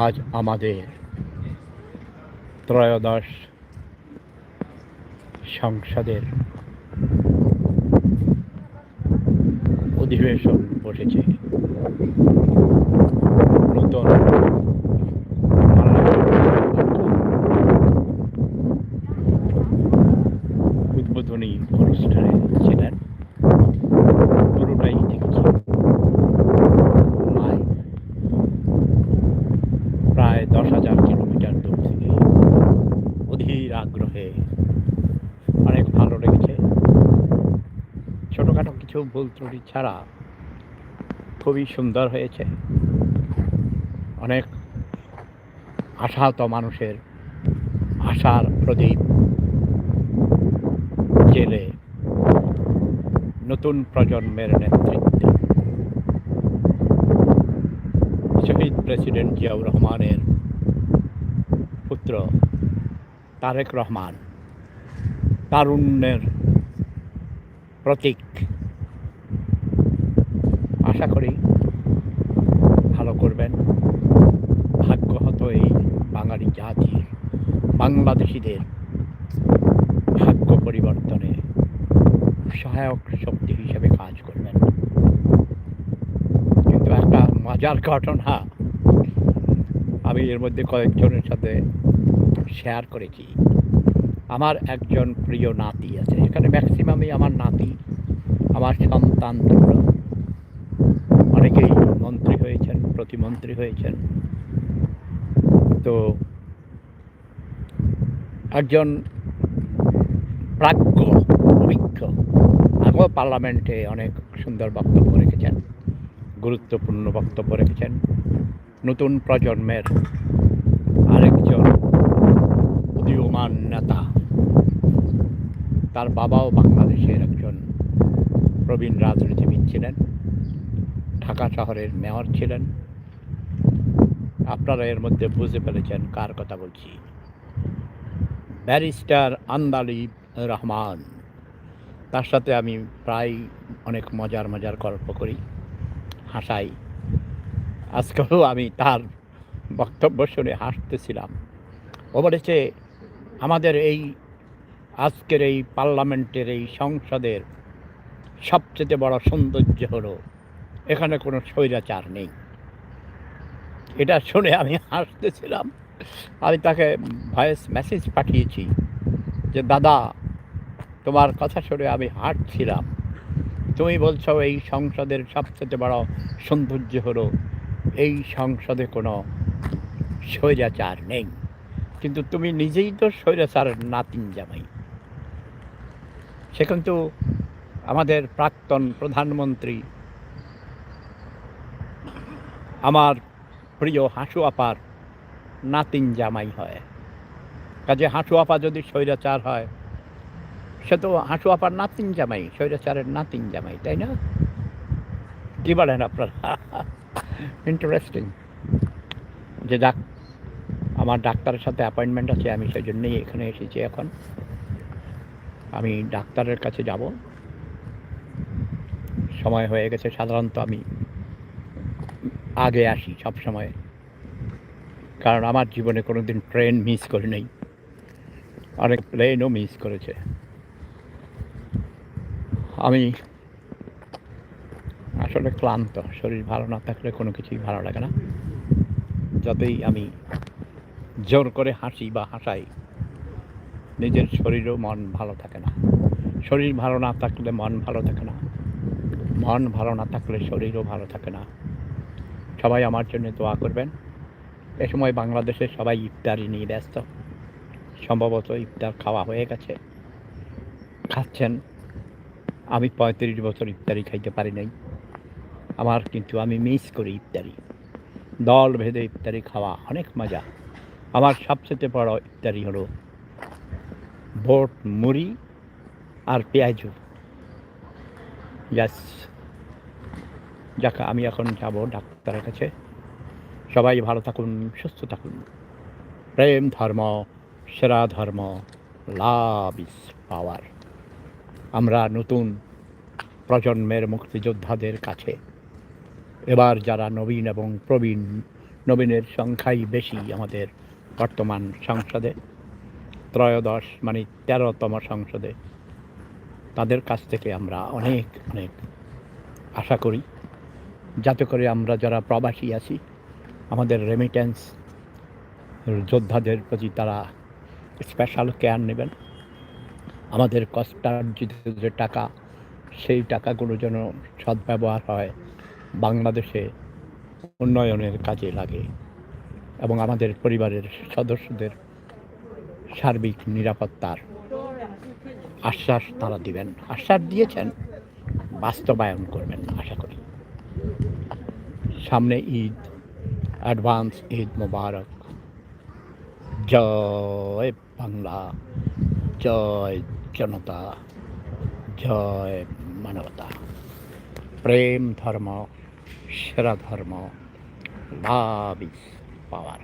আজ আমাদের ত্রয়োদশ সংসদের অধিবেশন বসেছে। নতুন উদ্বোধনী অনুষ্ঠানে ছিলেন। পুরোটাই দেখেছি প্রায় 10,000 কিলোমিটার দূর থেকে অধীর আগ্রহে। অনেক ভালো লেগেছে। ছোটোখাটো কিছু ভুল ত্রুটি ছাড়া খুবই সুন্দর হয়েছে। অনেক আশাহত মানুষের আশার প্রদীপ জেলে নতুন প্রজন্মের নেতৃত্বে শহীদ প্রেসিডেন্ট জিয়াউর রহমানের পুত্র তারেক রহমান তারুণ্যের প্রতীক। আশা করি ভালো করবেন। ভাগ্যহত এই বাঙালি জাতির, বাংলাদেশিদের ভাগ্য পরিবর্তনে সহায়ক শক্তি হিসেবে কাজ করবেন। কিন্তু একটা মজার ঘটনা আমি এর মধ্যে কয়েকজনের সাথে শেয়ার করেছি। আমার একজন প্রিয় নাতি আছে, এখানে ম্যাক্সিমামই আমার নাতি, আমার সন্তান দুটো। অনেকেই মন্ত্রী হয়েছেন, প্রতিমন্ত্রী হয়েছেন। তো একজন প্রাজ্ঞ, অভিজ্ঞ, আগেও পার্লামেন্টে অনেক সুন্দর বক্তব্য রেখেছেন, গুরুত্বপূর্ণ বক্তব্য রেখেছেন। নতুন প্রজন্মের আরেকজন উদীয়মান নেতা, তার বাবাও বাংলাদেশের একজন প্রবীণ রাজনীতিবিদ ছিলেন, ঢাকা শহরের মেয়র ছিলেন। আপনারা এর মধ্যে বুঝে ফেলেছেন কার কথা বলছি। ব্যারিস্টার আন্দালিব রহমান। তার সাথে আমি প্রায় অনেক মজার গল্প করি, হাসাই। আজকেও আমি তার বক্তব্য শুনে হাসতেছিলাম। ও বলেছে, আমাদের এই আজকের এই পার্লামেন্টের এই সংসদের সবচেয়ে বড় সৌন্দর্য হলো এখানে কোনো স্বৈরাচার নেই। এটা শুনে আমি হাসতেছিলাম। আমি তাকে ভয়েস মেসেজ পাঠিয়েছি যে, দাদা, তোমার কথা শুনে আমি হাসছিলাম। তুমি বলছো এই সংসদের সবচেয়ে বড় সৌন্দর্য হলো এই সংসদে কোনো স্বৈরাচার নেই, কিন্তু তুমি নিজেই তো স্বৈরাচারের নাতিন জামাই। সে কিন্তু আমাদের প্রাক্তন প্রধানমন্ত্রী, আমার প্রিয় হাসু আপার নাতিন জামাই হয়। কাজে হাসু আপা যদি স্বৈরাচার হয়, সে তো হাসু আপার নাতিন জামাই, স্বৈরাচারের নাতিন জামাই, তাই না? কি বলেন আপনারা? ইন্টারেস্টিং। যে যাক, আমার ডাক্তারের সাথে অ্যাপয়েন্টমেন্ট আছে, আমি সেই জন্যই এখানে এসেছি। এখন আমি ডাক্তারের কাছে যাব, সময় হয়ে গেছে। সাধারণত আমি আগে আসি সব সময়, কারণ আমার জীবনে কোনো দিন ট্রেন মিস করি নাই, অনেক প্লেনও মিস করেছে। আমি আসলে ক্লান্ত। শরীর ভালো না থাকলে কোনো কিছুই ভালো লাগে না। যতই আমি জোর করে হাসি বা হাসাই, নিজের শরীরও মন ভালো থাকে না। শরীর ভালো না থাকলে মন ভালো থাকে না, মন ভালো না থাকলে শরীরও ভালো থাকে না। সবাই আমার জন্য দোয়া করবেন। এ সময় বাংলাদেশে সবাই ইফতারি নিয়ে ব্যস্ত। সম্ভবত ইফতার খাওয়া হয়ে গেছে, খাচ্ছেন। আমি 35 বছর ইফতারি খাইতে পারি নাই। কিন্তু আমি মিস করি ইফতারি। দল ভেদে ইফতারি খাওয়া অনেক মজা। আমার সবচেয়ে বড় ইফতারি হলো ভোট মুড়ি আর পেঁয়াজু। ইয়াস। যাক, আমি এখন যাব ডাক্তারের কাছে। সবাই ভালো থাকুন, সুস্থ থাকুন। প্রেম ধর্ম, সেরা ধর্ম, লাভ ইজ পাওয়ার। আমরা নতুন প্রজন্মের মুক্তিযোদ্ধাদের কাছে এবার যারা নবীন এবং প্রবীণ নবীনের সংখ্যাই বেশি আমাদের বর্তমান সংসদে, ত্রয়োদশ মানে 13তম সংসদে। তাদের কাছ থেকে আমরা অনেক অনেক আশা করি, যাতে করে আমরা যারা প্রবাসী আছি আমাদের রেমিটেন্স যোদ্ধাদের প্রতি তারা স্পেশাল কেয়ার নেবেন। আমাদের কষ্টার্জিত যে টাকা, সেই টাকাগুলো যেন সদ্ব্যবহার হয়, বাংলাদেশে উন্নয়নের কাজে লাগে এবং আমাদের পরিবারের সদস্যদের সার্বিক নিরাপত্তার আশ্বাস তারা দিবেন। আশ্বাস দিয়েছেন, বাস্তবায়ন করবেন আশা করি। সামনে ঈদ, অ্যাডভান্স ঈদ মোবারক। জয় বাংলা, জয় জনতা, জয় মানবতা। প্রেম ধর্ম সেরা ধর্ম, লাভ ইজ পাওয়ার।